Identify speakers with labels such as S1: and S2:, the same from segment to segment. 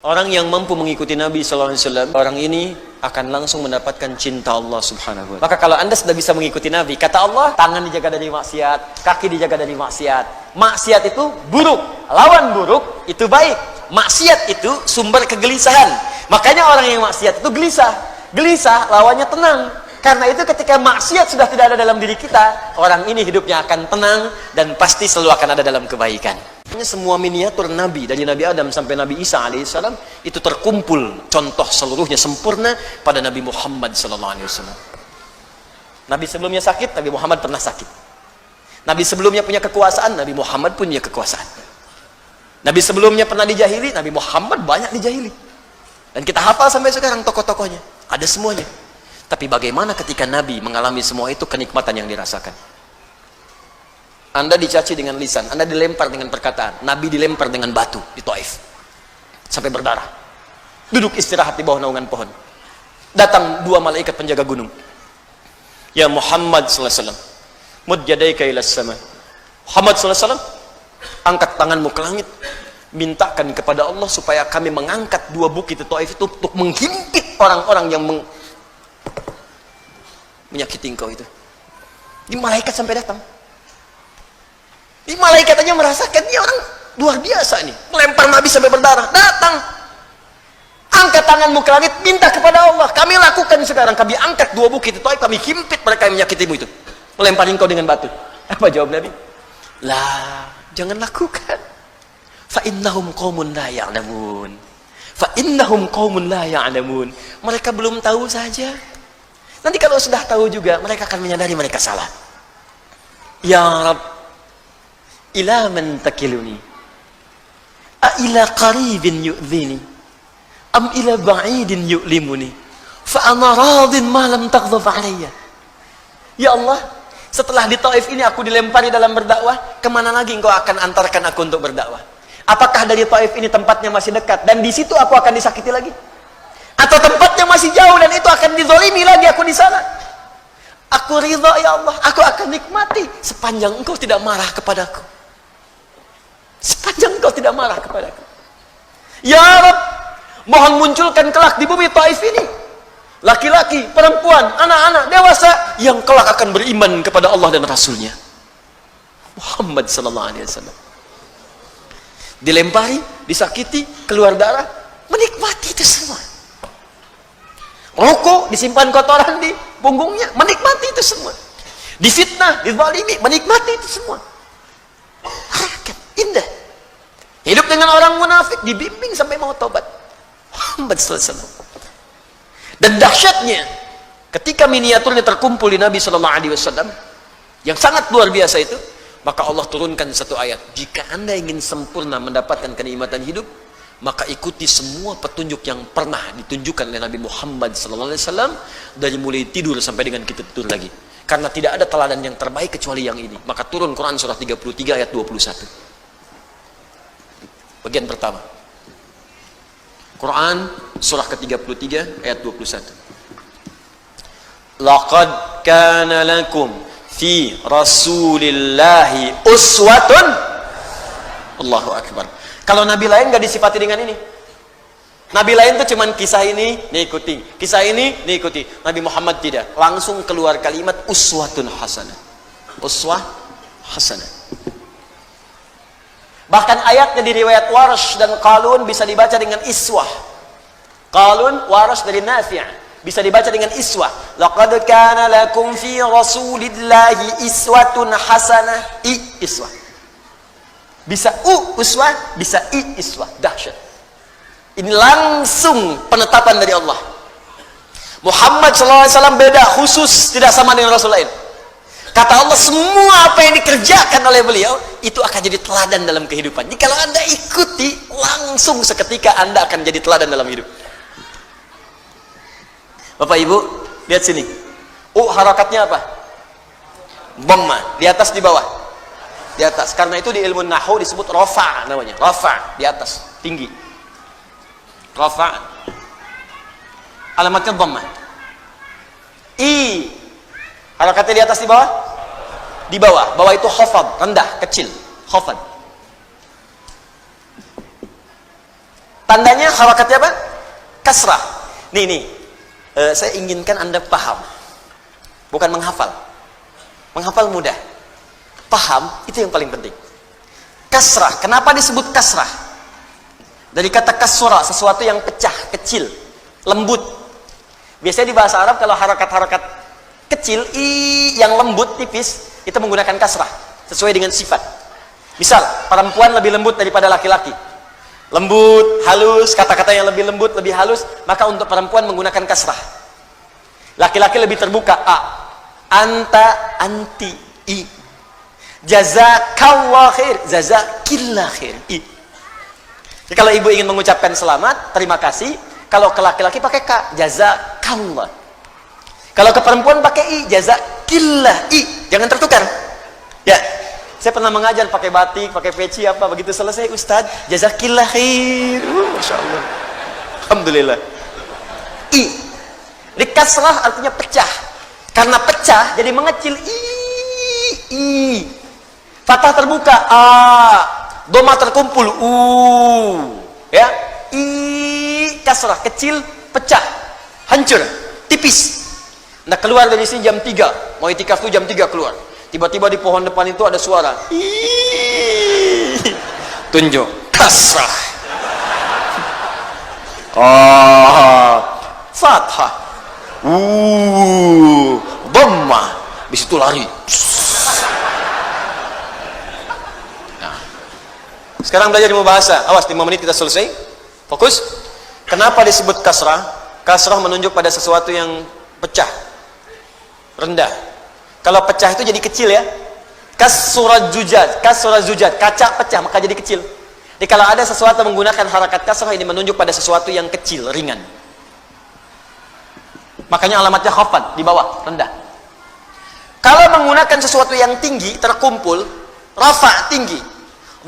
S1: Orang yang mampu mengikuti Nabi SAW, orang ini akan langsung mendapatkan cinta Allah Subhanahu wa Ta'ala. Maka kalau Anda sudah bisa mengikuti Nabi, kata Allah, tangan dijaga dari maksiat, kaki dijaga dari maksiat. Maksiat itu buruk, lawan buruk itu baik. Maksiat itu sumber kegelisahan. Makanya orang yang maksiat itu gelisah. Gelisah lawannya tenang. Karena itu ketika maksiat sudah tidak ada dalam diri kita, orang ini hidupnya akan tenang dan pasti selalu akan ada dalam kebaikan. Semua miniatur Nabi dari Nabi Adam sampai Nabi Isa alaihissalam itu terkumpul contoh seluruhnya sempurna pada Nabi Muhammad sallallahu alaihi wasallam. Nabi sebelumnya sakit, Nabi Muhammad pernah sakit. Nabi sebelumnya punya kekuasaan, Nabi Muhammad punya kekuasaan. Nabi sebelumnya pernah dijahili, Nabi Muhammad banyak dijahili. Dan kita hafal sampai sekarang tokoh-tokohnya, ada semuanya. Tapi bagaimana ketika Nabi mengalami semua itu, kenikmatan yang dirasakan? Anda dicaci dengan lisan, Anda dilempar dengan perkataan, Nabi dilempar dengan batu di Taif sampai berdarah. Duduk istirahat di bawah naungan pohon. Datang dua malaikat penjaga gunung. Ya Muhammad sallallahu alaihi wasallam, mud yadaika ila sama. Muhammad sallallahu alaihi wasallam, angkat tanganmu ke langit, mintakan kepada Allah supaya kami mengangkat dua bukit di Taif itu untuk menghimpit orang-orang yang menyakiti engkau itu. Ini malaikat sampai datang. Ini malaikat aja merasakan, ini orang luar biasa nih, melempar Nabi sampai berdarah. Datang, angkat tanganmu ke langit, minta kepada Allah. Kami lakukan sekarang, kami angkat dua bukit itu, kami himpit mereka yang menyakitimu itu, melempar engkau dengan batu. Apa jawab Nabi? Lah, jangan lakukan. Fa innahum qaumun la ya'lamun. Fa innahum qaumun la ya'lamun. Mereka belum tahu saja. Nanti kalau sudah tahu juga, mereka akan menyadari mereka salah. Ya Rabb, ila man takiluni, a ila qaribin yu'dhini, am ila ba'idin yu'limuni, fa ana radin ma lam taghdab alayya. Ya Allah, setelah di Taif ini aku dilempari dalam berdakwah, kemana lagi engkau akan antarkan aku untuk berdakwah? Apakah dari Taif ini tempatnya masih dekat dan di situ aku akan disakiti lagi? Atau tempatnya masih jauh dan itu akan dizalimi lagi aku di sana? Aku ridha ya Allah, aku akan nikmati sepanjang engkau tidak marah kepadaku. Sepanjang engkau tidak marah kepadaku. Ya Rabb, mohon munculkan kelak di bumi Taif ini laki-laki, perempuan, anak-anak, dewasa yang kelak akan beriman kepada Allah dan Rasulnya Muhammad sallallahu alaihi wasallam. Dilempari, disakiti, keluar darah, menikmati itu semua. Rokok, disimpan kotoran di punggungnya, menikmati itu semua. Difitnah, dizalimi, menikmati itu semua. Harakat indah. Hidup dengan orang munafik, dibimbing sampai mau tobat. Muhammad sallallahu alaihi wasallam. Dan dahsyatnya, ketika miniaturnya terkumpul di Nabi sallallahu alaihi wasallam, yang sangat luar biasa itu, maka Allah turunkan satu ayat. Jika Anda ingin sempurna mendapatkan kenikmatan hidup, maka ikuti semua petunjuk yang pernah ditunjukkan oleh Nabi Muhammad sallallahu alaihi wasallam, dari mulai tidur sampai dengan kita tidur lagi. Karena tidak ada teladan yang terbaik kecuali yang ini. Maka turun Quran surah 33 ayat 21. Bagian pertama. Quran surah ke-33 ayat 21. Laqad kana lakum fi Rasulillahi uswatun. Allahu akbar. Kalau nabi lain nggak disifati dengan ini. Nabi lain tuh cuman kisah ini diikuti, kisah ini diikuti. Nabi Muhammad tidak, langsung keluar kalimat uswatun hasanah. Uswah hasanah. Bahkan ayatnya di riwayat Warsh dan Qalun bisa dibaca dengan iswah. Qalun, Warsh dari Nafi', bisa dibaca dengan iswah. Laqad kana lakum fi Rasulillahi iswatun hasanah. Iswah. Bisa uswah, bisa iswah. Dahsyat. Ini langsung penetapan dari Allah. Muhammad SAW beda, khusus, tidak sama dengan Rasul lain. Kata Allah, semua apa yang dikerjakan oleh beliau itu akan jadi teladan dalam kehidupan. Jadi kalau Anda ikuti, langsung seketika Anda akan jadi teladan dalam hidup. Bapak Ibu, lihat sini. Harakatnya apa? Dhamma, di atas di bawah. Di atas. Karena itu di ilmu nahwu disebut rafa namanya. Rafa, di atas, tinggi. Rafa, alamatnya dhammah. Harakatnya di atas di bawah? Di bawah. Bawah itu khafad, rendah, kecil. Khafad. Tandanya harakatnya apa? Kasrah. Nih. Saya inginkan Anda paham. Bukan menghafal. Menghafal mudah. Paham, itu yang paling penting. Kasrah. Kenapa disebut kasrah? Dari kata kasura, sesuatu yang pecah, kecil, lembut. Biasanya di bahasa Arab kalau harakat-harakat kecil, yang lembut, tipis, itu menggunakan kasrah. Sesuai dengan sifat. Misal, perempuan lebih lembut daripada laki-laki. Lembut, halus, kata-kata yang lebih lembut, lebih halus, maka untuk perempuan menggunakan kasrah. Laki-laki lebih terbuka, a. Anta, anti, i. Jazakallah khair, jazakillah khair, i. Jadi kalau ibu ingin mengucapkan selamat, terima kasih. Kalau ke laki-laki pakai ka, jazakallah. Kalau ke perempuan pakai i, jazakillah, i. Jangan tertukar. Ya. Saya pernah mengajar pakai batik, pakai peci apa, begitu selesai Ustaz, jazakillah khair. Masya Allah. Alhamdulillah. I. Di kasrah artinya pecah. Karena pecah jadi mengecil. I. Fathah terbuka. A. Doma terkumpul. Ya. I. Kasrah kecil, pecah. Hancur, tipis. Nah, keluar dari sini jam 3. Mau itikaf tuh jam 3 keluar. Tiba-tiba di pohon depan itu ada suara. Tunjuk. Kasrah. Fathah. Dhammah. Habis itu lari. Nah. Sekarang belajar ilmu bahasa. Awas, 5 menit kita selesai. Fokus. Kenapa disebut kasrah? Kasrah menunjuk pada sesuatu yang pecah. Rendah. Kalau pecah itu jadi kecil ya. Kassurat zujad, kaca pecah maka jadi kecil. Jadi kalau ada sesuatu menggunakan harakat kasrah, ini menunjuk pada sesuatu yang kecil, ringan. Makanya alamatnya khafad, di bawah, rendah. Kalau menggunakan sesuatu yang tinggi, terkumpul, rafa, tinggi.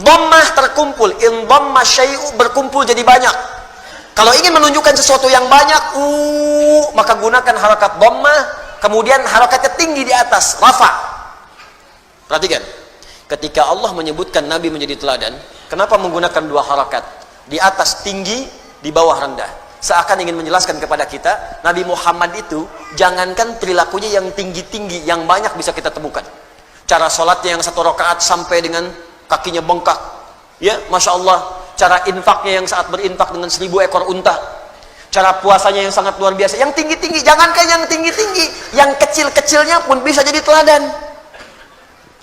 S1: Dhammah, terkumpul. In dhamma syai'u, berkumpul jadi banyak. Kalau ingin menunjukkan sesuatu yang banyak, maka gunakan harakat dhammah. Kemudian harakatnya tinggi di atas, rafa. Perhatikan, ketika Allah menyebutkan Nabi menjadi teladan, kenapa menggunakan 2 harakat? Di atas tinggi, di bawah rendah. Seakan ingin menjelaskan kepada kita, Nabi Muhammad itu, jangankan perilakunya yang tinggi-tinggi, yang banyak bisa kita temukan. Cara sholatnya yang 1 rakaat sampai dengan kakinya bengkak. Ya, Masya Allah. Cara infaknya yang saat berinfak dengan 1000 ekor unta. Cara puasanya yang sangat luar biasa. Yang tinggi-tinggi, jangankan yang tinggi-tinggi, yang kecil-kecilnya pun bisa jadi teladan.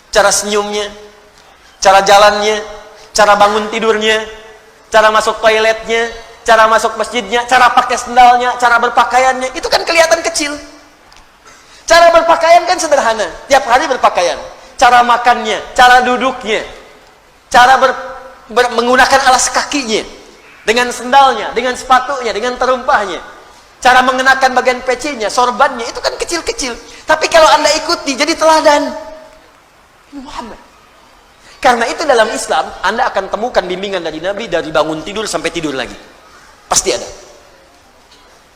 S1: Cara senyumnya, cara jalannya, cara bangun tidurnya, cara masuk toiletnya, cara masuk masjidnya, cara pakai sendalnya, cara berpakaiannya, itu kan kelihatan kecil. Cara berpakaian kan sederhana, tiap hari berpakaian. Cara makannya, cara duduknya, cara menggunakan alas kakinya, dengan sendalnya, dengan sepatunya, dengan terumpahnya, cara mengenakan bagian pecinya, sorbannya, itu kan kecil-kecil. Tapi kalau Anda ikuti, jadi teladan Muhammad. Karena itu dalam Islam, Anda akan temukan bimbingan dari Nabi dari bangun tidur sampai tidur lagi. Pasti ada.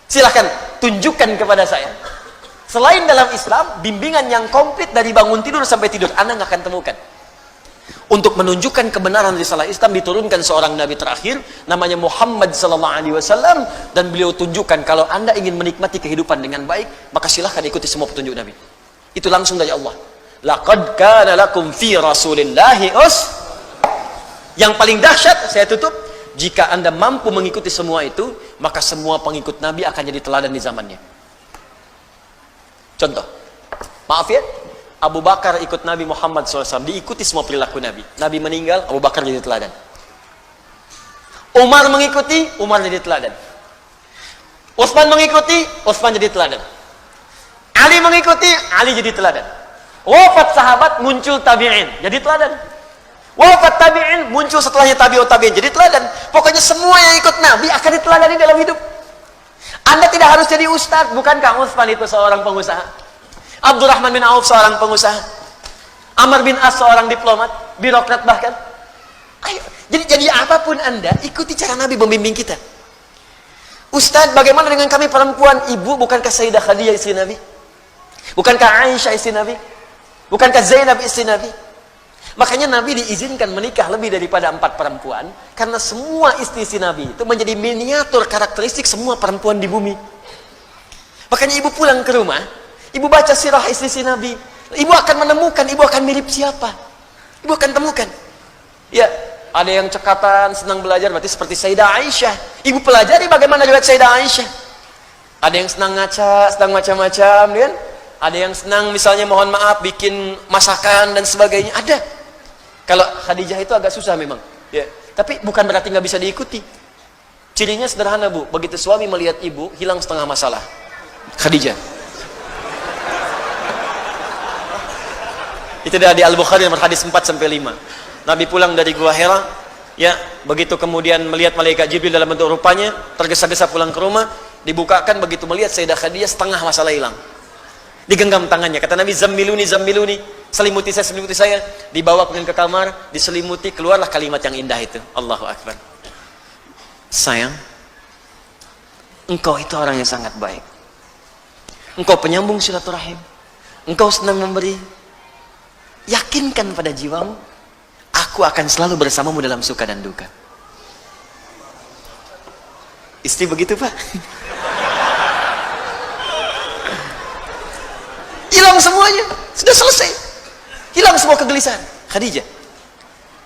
S1: Silahkan tunjukkan kepada saya. Selain dalam Islam, bimbingan yang komplit dari bangun tidur sampai tidur, Anda nggak akan temukan. Untuk menunjukkan kebenaran risalah Islam diturunkan seorang Nabi terakhir namanya Muhammad sallallahu alaihi wasallam, dan beliau tunjukkan kalau Anda ingin menikmati kehidupan dengan baik, maka silahkan ikuti semua petunjuk Nabi. Itu langsung dari Allah. Laqad kana lakum fi Rasulillahi Yang paling dahsyat, saya tutup, jika Anda mampu mengikuti semua itu, maka semua pengikut Nabi akan jadi teladan di zamannya. Contoh, maaf ya, Abu Bakar ikut Nabi Muhammad SAW, diikuti semua perilaku Nabi. Nabi meninggal, Abu Bakar jadi teladan. Umar mengikuti, Umar jadi teladan. Utsman mengikuti, Utsman jadi teladan. Ali mengikuti, Ali jadi teladan. Wafat sahabat, muncul tabi'in, jadi teladan. Wafat tabi'in, muncul setelahnya tabi'ut tabi'in, jadi teladan. Pokoknya semua yang ikut Nabi akan diteladani dalam hidup. Anda tidak harus jadi ustaz, bukankah Utsman itu seorang pengusaha? Abdurrahman bin Auf seorang pengusaha, Amr bin As seorang diplomat, birokrat bahkan. Ayo, jadi apapun Anda, ikuti cara Nabi membimbing kita. Ustaz, bagaimana dengan kami perempuan? Ibu, bukankah Sayyidah Khadijah istri Nabi? Bukankah Aisyah istri Nabi? Bukankah Zainab istri Nabi? Makanya Nabi diizinkan menikah lebih daripada 4 perempuan, karena semua istri Nabi itu menjadi miniatur karakteristik semua perempuan di bumi. Makanya ibu pulang ke rumah, ibu baca sirah istri Nabi, ibu akan menemukan, ibu akan mirip siapa? Ibu akan temukan. Ya, ada yang cekatan, senang belajar, berarti seperti Sayyidah Aisyah. Ibu pelajari bagaimana riwayat Sayyidah Aisyah. Ada yang senang ngaca, senang macam-macam, kan? Ada yang senang misalnya mohon maaf bikin masakan dan sebagainya, ada. Kalau Khadijah itu agak susah memang, ya. Tapi bukan berarti nggak bisa diikuti. Cirinya sederhana, Bu. Begitu suami melihat ibu, hilang setengah masalah. Khadijah. Itu ada di Al-Bukhari nomor hadis 4-5. Nabi pulang dari Gua Hira, ya, begitu kemudian melihat malaikat Jibril dalam bentuk rupanya, tergesa-gesa pulang ke rumah, dibukakan, begitu melihat Sayyidah Khadijah, setengah masalah hilang. Digenggam tangannya, kata Nabi, zammiluni, zammiluni, selimuti saya, dibawa kemudian ke kamar, diselimuti, keluarlah kalimat yang indah itu, Allahu Akbar. Sayang, engkau itu orang yang sangat baik, engkau penyambung silaturahim, engkau senang memberi, yakinkan pada jiwamu, aku akan selalu bersamamu dalam suka dan duka. Istri begitu, Pak. Hilang semuanya, sudah selesai, hilang semua kegelisahan. Khadijah,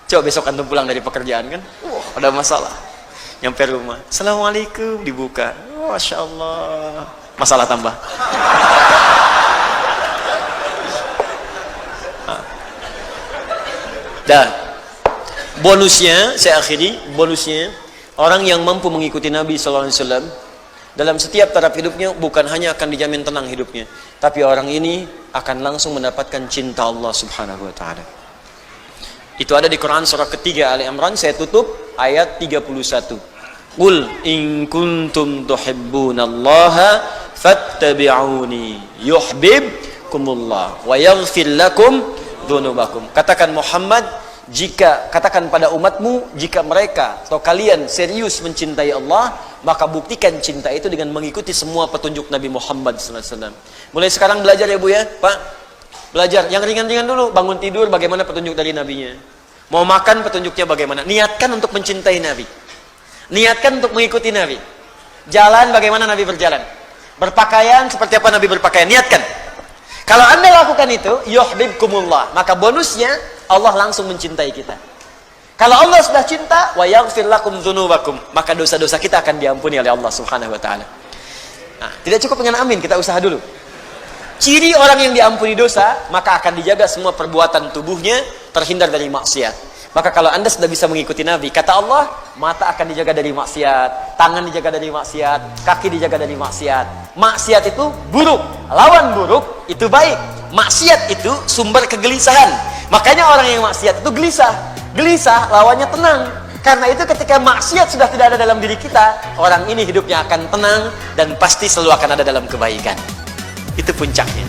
S1: coba besok antum pulang dari pekerjaan kan, ada masalah, nyampe rumah, assalamualaikum, dibuka, masya Allah, masalah tambah. Dan bonusnya, saya akhiri, bonusnya orang yang mampu mengikuti Nabi SAW dalam setiap taraf hidupnya, bukan hanya akan dijamin tenang hidupnya, tapi orang ini akan langsung mendapatkan cinta Allah Subhanahu wa ta'ala. Itu ada di Quran surah ketiga Ali Imran, saya tutup ayat 31. Qul in kuntum tuhibbunallaha fattabi'uni yuhibbukumullah wa yaghfir lakum dzunubakum. Katakan Muhammad, katakan pada umatmu, jika mereka atau kalian serius mencintai Allah, maka buktikan cinta itu dengan mengikuti semua petunjuk Nabi Muhammad SAW. Mulai sekarang belajar ya Bu ya, Pak. Belajar yang ringan-ringan dulu. Bangun tidur bagaimana petunjuk dari Nabinya. Mau makan petunjuknya bagaimana. Niatkan untuk mencintai Nabi. Niatkan untuk mengikuti Nabi. Jalan bagaimana Nabi berjalan. Berpakaian seperti apa Nabi berpakaian. Niatkan. Kalau Anda lakukan itu, yuhibbukumullah, maka bonusnya Allah langsung mencintai kita. Kalau Allah sudah cinta, wa yaghfir lakum dzunubakum, maka dosa-dosa kita akan diampuni oleh Allah Subhanahu wa taala. Nah, tidak cukup dengan amin, kita usaha dulu. Ciri orang yang diampuni dosa, maka akan dijaga semua perbuatan tubuhnya, terhindar dari maksiat. Maka kalau Anda sudah bisa mengikuti Nabi, kata Allah, mata akan dijaga dari maksiat, tangan dijaga dari maksiat, kaki dijaga dari maksiat. Maksiat itu buruk, lawan buruk itu baik. Maksiat itu sumber kegelisahan. Makanya orang yang maksiat itu gelisah. Gelisah lawannya tenang. Karena itu ketika maksiat sudah tidak ada dalam diri kita, orang ini hidupnya akan tenang dan pasti selalu akan ada dalam kebaikan. Itu puncaknya.